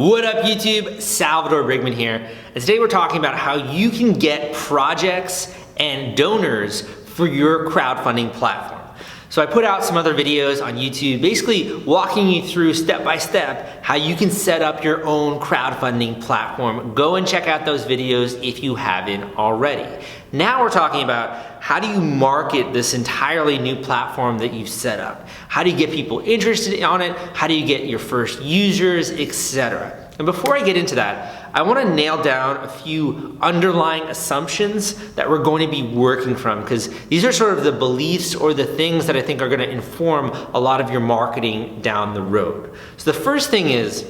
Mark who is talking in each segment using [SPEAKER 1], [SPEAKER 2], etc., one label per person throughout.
[SPEAKER 1] What up YouTube? Salvador Brigman here. And today we're talking about how you can get projects and donors for your crowdfunding platform. So I put out some other videos on YouTube basically walking you through step by step how you can set up your own crowdfunding platform. Go and check out those videos if you haven't already. Now we're talking about how do you market this entirely new platform that you've set up? How do you get people interested on it? How do you get your first users, etc.? And before I get into that, I want to nail down a few underlying assumptions that we're going to be working from, because these are sort of the beliefs or the things that I think are going to inform a lot of your marketing down the road. So the first thing is,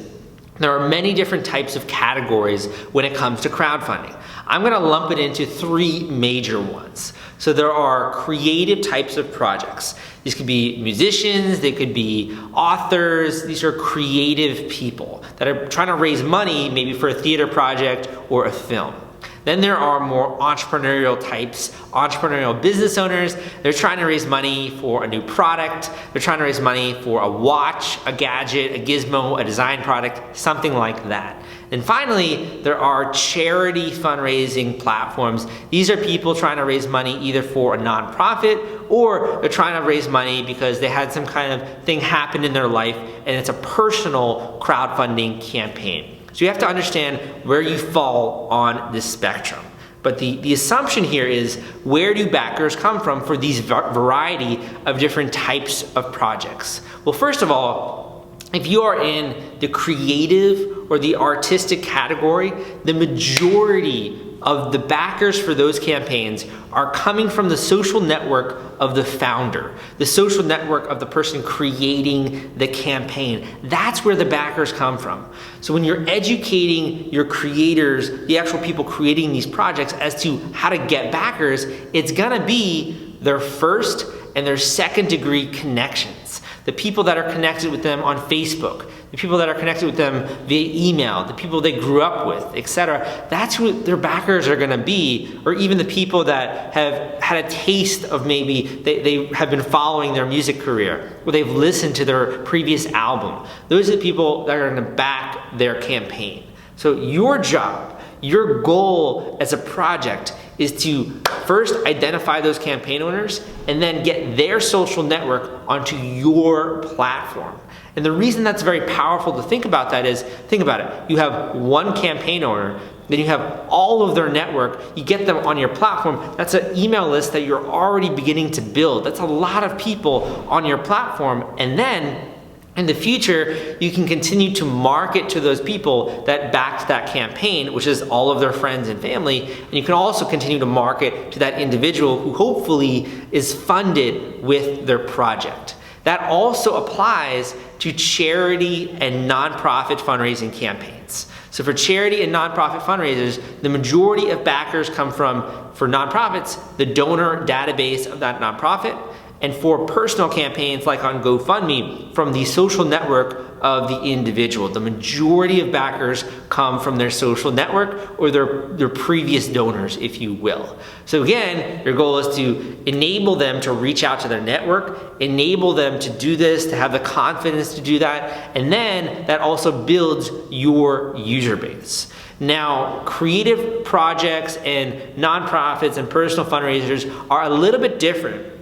[SPEAKER 1] there are many different types of categories when it comes to crowdfunding. I'm going to lump it into three major ones. So there are creative types of projects. These could be musicians, they could be authors. These are creative people that are trying to raise money maybe for a theater project or a film. Then there are more entrepreneurial types, entrepreneurial business owners. They're trying to raise money for a new product. They're trying to raise money for a watch, a gadget, a gizmo, a design product, something like that. And finally, there are charity fundraising platforms. These are people trying to raise money either for a nonprofit or they're trying to raise money because they had some kind of thing happen in their life and it's a personal crowdfunding campaign. So you have to understand where you fall on this spectrum. But the assumption here is, where do backers come from for these variety of different types of projects? Well, first of all, if you are in the creative or the artistic category, the majority of the backers for those campaigns are coming from the social network of the founder, the social network of the person creating the campaign. That's where the backers come from. So when you're educating your creators, the actual people creating these projects, as to how to get backers, it's gonna be their first and their second degree connections. The people that are connected with them on Facebook, the people that are connected with them via email, the people they grew up with, etc. That's who their backers are gonna be, or even the people that have had a taste of maybe they have been following their music career, or they've listened to their previous album. Those are the people that are gonna back their campaign. So your job, your goal as a project is to first identify those campaign owners and then get their social network onto your platform. And the reason that's very powerful to think about that is, think about it. You have one campaign owner, then you have all of their network, you get them on your platform. That's an email list that you're already beginning to build. That's a lot of people on your platform. And then in the future, you can continue to market to those people that backed that campaign, which is all of their friends and family. And you can also continue to market to that individual who hopefully is funded with their project. That also applies to charity and nonprofit fundraising campaigns. So for charity and nonprofit fundraisers, the majority of backers come from, for nonprofits, the donor database of that nonprofit, and for personal campaigns like on GoFundMe, from the social network of the individual. The majority of backers come from their social network or their previous donors, if you will. So again, your goal is to enable them to reach out to their network, enable them to do this, to have the confidence to do that, and then that also builds your user base. Now, creative projects and nonprofits and personal fundraisers are a little bit different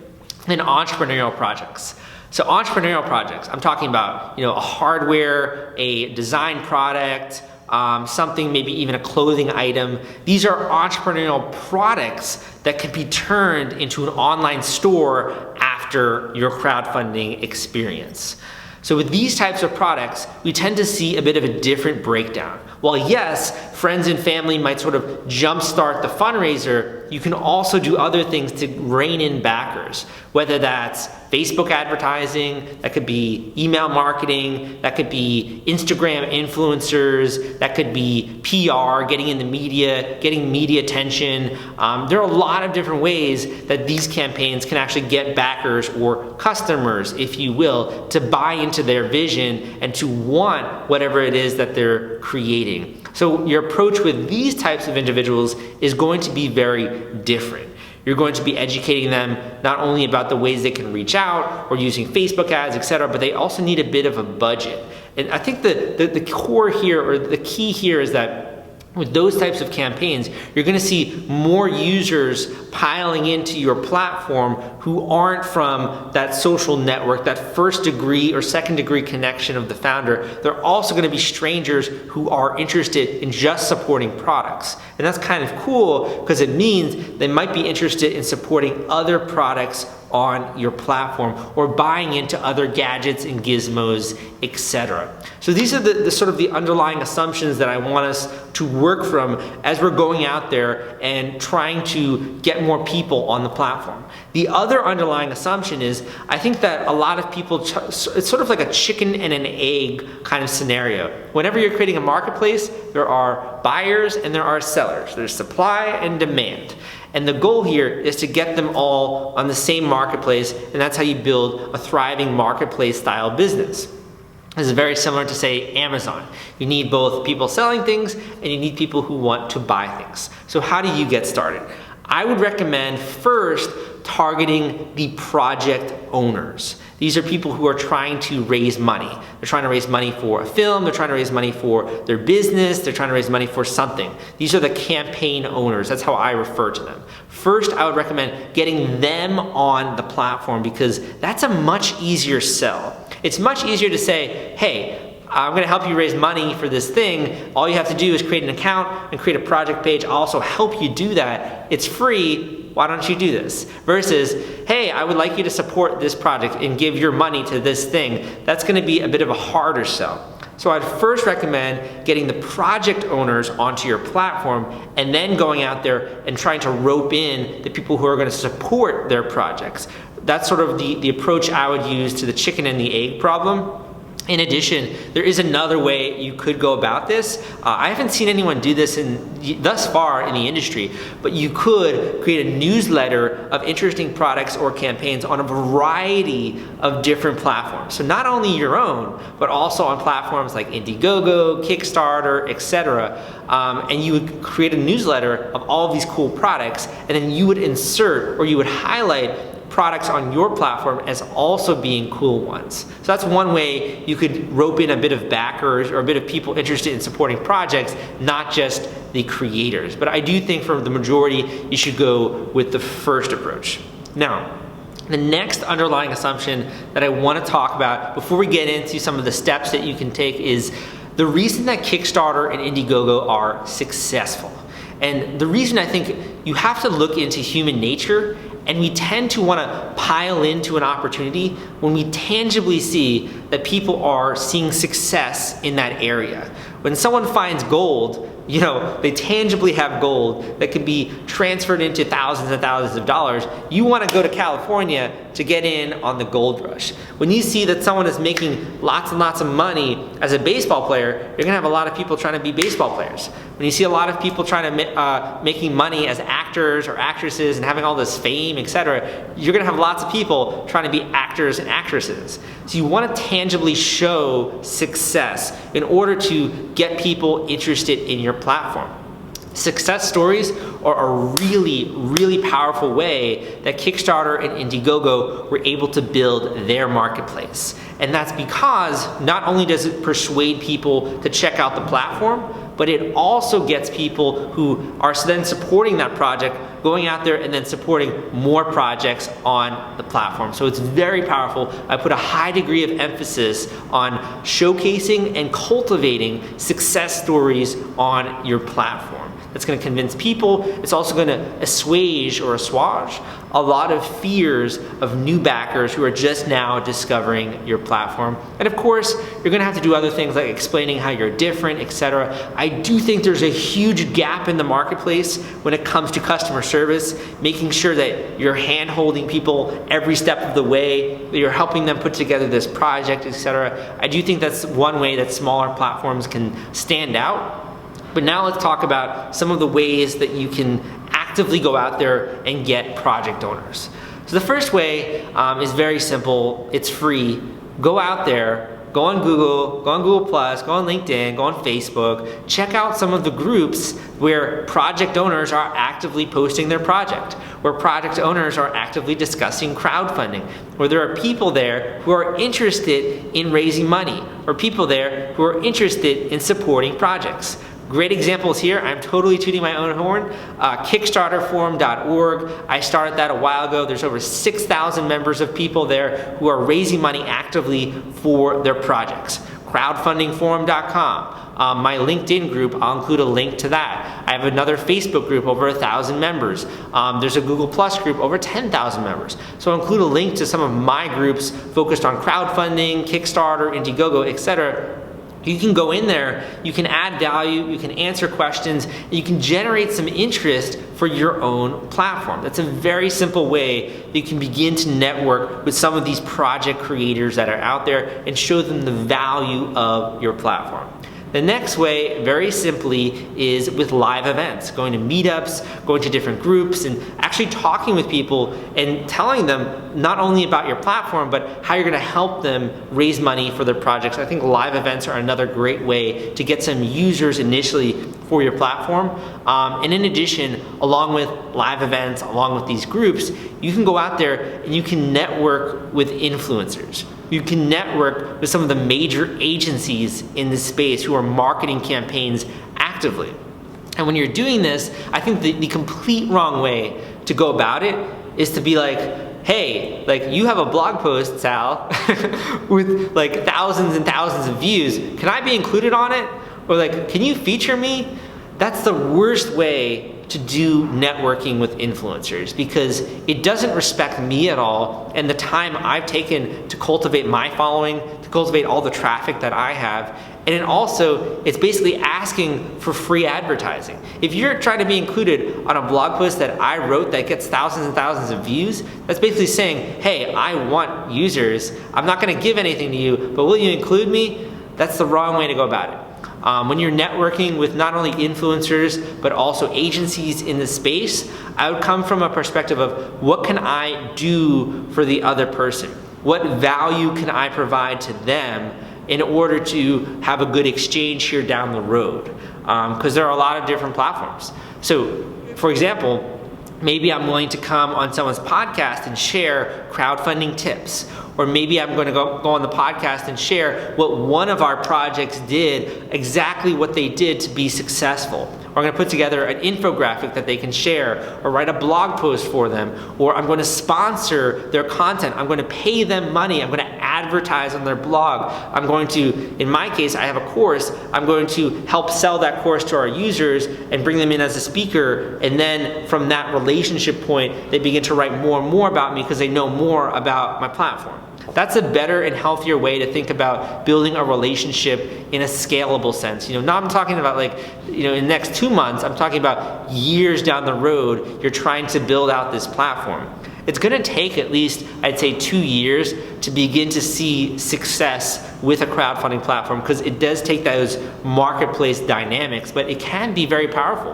[SPEAKER 1] than entrepreneurial projects. So entrepreneurial projects, I'm talking about, a hardware, a design product, something, maybe even a clothing item. These are entrepreneurial products that can be turned into an online store after your crowdfunding experience. So with these types of products, we tend to see a bit of a different breakdown. While yes, friends and family might sort of jumpstart the fundraiser, you can also do other things to rein in backers, whether that's Facebook advertising, that could be email marketing, that could be Instagram influencers, that could be PR, getting in the media, getting media attention. There are a lot of different ways that these campaigns can actually get backers or customers, if you will, to buy into their vision and to want whatever it is that they're creating. So your approach with these types of individuals is going to be very different. You're going to be educating them not only about the ways they can reach out or using Facebook ads, etc., but they also need a bit of a budget. And I think the core here, or the key here, is that with those types of campaigns, you're going to see more users piling into your platform who aren't from that social network, that first degree or second degree connection of the founder. They're also going to be strangers who are interested in just supporting products. And that's kind of cool because it means they might be interested in supporting other products on your platform or buying into other gadgets and gizmos, etc. So these are the sort of the underlying assumptions that I want us to work from as we're going out there and trying to get more people on the platform. The other underlying assumption is, I think that a lot of people, it's sort of like a chicken and an egg kind of scenario. Whenever you're creating a marketplace, there are buyers and there are sellers. There's supply and demand. And the goal here is to get them all on the same marketplace, and that's how you build a thriving marketplace style business. This is very similar to, say, Amazon. You need both people selling things and you need people who want to buy things. So how do you get started? I would recommend first targeting the project owners. These are people who are trying to raise money. They're trying to raise money for a film, they're trying to raise money for their business, they're trying to raise money for something. These are the campaign owners. That's how I refer to them. First, I would recommend getting them on the platform because that's a much easier sell. It's much easier to say, hey, I'm going to help you raise money for this thing. All you have to do is create an account and create a project page. I'll also help you do that. It's free. Why don't you do this? Versus, hey, I would like you to support this project and give your money to this thing. That's going to be a bit of a harder sell. So I'd first recommend getting the project owners onto your platform and then going out there and trying to rope in the people who are going to support their projects. That's sort of the approach I would use to the chicken and the egg problem. In addition, there is another way you could go about this. I haven't seen anyone do this thus far in the industry, but you could create a newsletter of interesting products or campaigns on a variety of different platforms. So not only your own, but also on platforms like Indiegogo, Kickstarter, etc. And you would create a newsletter of all of these cool products, and then you would insert or you would highlight products on your platform as also being cool ones. So that's one way you could rope in a bit of backers or a bit of people interested in supporting projects, not just the creators. But I do think for the majority, you should go with the first approach. Now, the next underlying assumption that I want to talk about before we get into some of the steps that you can take is the reason that Kickstarter and Indiegogo are successful. And the reason I think you have to look into human nature, and we tend to want to pile into an opportunity when we tangibly see that people are seeing success in that area. When someone finds gold, you know, they tangibly have gold that can be transferred into thousands and thousands of dollars. You want to go to California to get in on the gold rush. When you see that someone is making lots and lots of money as a baseball player, you're going to have a lot of people trying to be baseball players. When you see a lot of people trying to making money as actors or actresses and having all this fame, etc., you're going to have lots of people trying to be actors and actresses. So you want to tangibly show success in order to get people interested in your platform. Success stories are a really, really powerful way that Kickstarter and Indiegogo were able to build their marketplace. And that's because not only does it persuade people to check out the platform, but it also gets people who are then supporting that project going out there and then supporting more projects on the platform. So it's very powerful. I put a high degree of emphasis on showcasing and cultivating success stories on your platform. That's going to convince people. It's also going to assuage a lot of fears of new backers who are just now discovering your platform. And of course, you're going to have to do other things like explaining how you're different, etc. I do think there's a huge gap in the marketplace when it comes to customer service, making sure that you're hand-holding people every step of the way, that you're helping them put together this project, etc. I do think that's one way that smaller platforms can stand out. But now let's talk about some of the ways that you can actively go out there and get project owners. So the first way is very simple. It's free. Go out there, go on Google, go on Google+, go on LinkedIn, go on Facebook, check out some of the groups where project owners are actively posting their project. where project owners are actively discussing crowdfunding, where there are people there who are interested in raising money, or people there who are interested in supporting projects. Great examples here. I'm totally tooting my own horn. Kickstarterforum.org. I started that a while ago. There's over 6,000 members of people there who are raising money actively for their projects. Crowdfundingforum.com. My LinkedIn group, I'll include a link to that. I have another Facebook group, over 1,000 members. There's a Google Plus group, over 10,000 members. So I'll include a link to some of my groups focused on crowdfunding, Kickstarter, Indiegogo, etc. You can go in there, you can add value, you can answer questions, and you can generate some interest for your own platform. That's a very simple way that you can begin to network with some of these project creators that are out there and show them the value of your platform. The next way, very simply, is with live events, going to meetups, going to different groups, and actually talking with people and telling them not only about your platform, but how you're gonna help them raise money for their projects. I think live events are another great way to get some users initially for your platform. And in addition, along with live events, along with these groups, you can go out there and you can network with influencers. You can network with some of the major agencies in this space who are marketing campaigns actively. And when you're doing this, I think the complete wrong way to go about it is to be like, hey, like you have a blog post, Sal, with like thousands and thousands of views. Can I be included on it? Or like, can you feature me? That's the worst way to do networking with influencers, because it doesn't respect me at all and the time I've taken to cultivate my following, to cultivate all the traffic that I have. And then also, it's basically asking for free advertising. If you're trying to be included on a blog post that I wrote that gets thousands and thousands of views, that's basically saying, hey, I want users. I'm not gonna give anything to you, but will you include me? That's the wrong way to go about it. When you're networking with not only influencers, but also agencies in the space, I would come from a perspective of what can I do for the other person? What value can I provide to them in order to have a good exchange here down the road? Because there are a lot of different platforms. So, for example, maybe I'm willing to come on someone's podcast and share crowdfunding tips. Or maybe I'm going to go on the podcast and share what one of our projects did, exactly what they did to be successful. Or I'm going to put together an infographic that they can share, or write a blog post for them, or I'm going to sponsor their content. I'm going to pay them money. I'm going to advertise on their blog. I'm going to, in my case, I have a course. I'm going to help sell that course to our users and bring them in as a speaker. And then from that relationship point, they begin to write more and more about me because they know more about my platform. That's a better and healthier way to think about building a relationship in a scalable sense. Not I'm talking about like, in the next 2 months, I'm talking about years down the road, you're trying to build out this platform. It's gonna take at least, I'd say, 2 years to begin to see success with a crowdfunding platform, because it does take those marketplace dynamics, but it can be very powerful.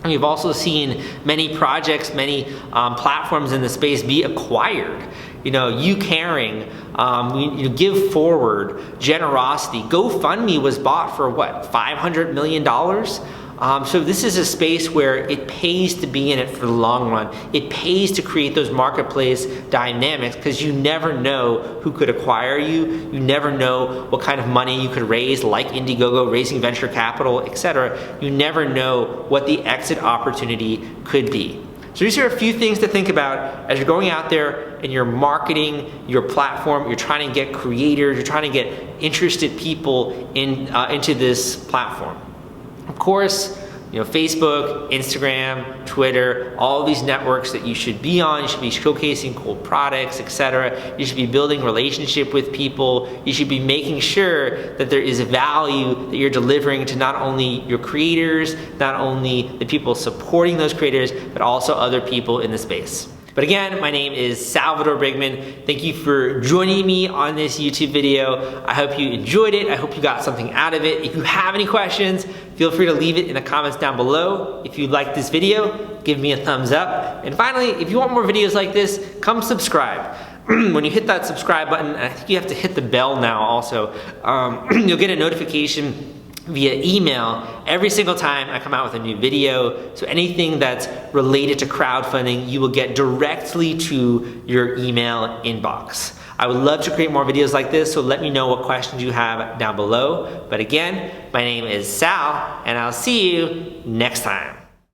[SPEAKER 1] And we've also seen many projects, many platforms in the space be acquired. You Caring, Give Forward, Generosity. GoFundMe was bought for what, $500 million? So this is a space where it pays to be in it for the long run. It pays to create those marketplace dynamics, because you never know who could acquire you. You never know what kind of money you could raise, like Indiegogo, raising venture capital, etc. You never know what the exit opportunity could be. So these are a few things to think about as you're going out there and you're marketing your platform. You're trying to get creators, you're trying to get interested people into this platform. Of course, Facebook, Instagram, Twitter, all these networks that you should be on. You should be showcasing cool products, etc. You should be building relationship with people. You should be making sure that there is value that you're delivering to not only your creators, not only the people supporting those creators, but also other people in the space. But again, my name is Salvador Brigman. Thank you for joining me on this YouTube video. I hope you enjoyed it. I hope you got something out of it. If you have any questions, feel free to leave it in the comments down below. If you liked this video, give me a thumbs up. And finally, if you want more videos like this, come subscribe. When you hit that subscribe button, I think you have to hit the bell now also, you'll get a notification via email every single time I come out with a new video. So anything that's related to crowdfunding, you will get directly to your email inbox. I would love to create more videos like this, so let me know what questions you have down below. But again, my name is Sal, and I'll see you next time.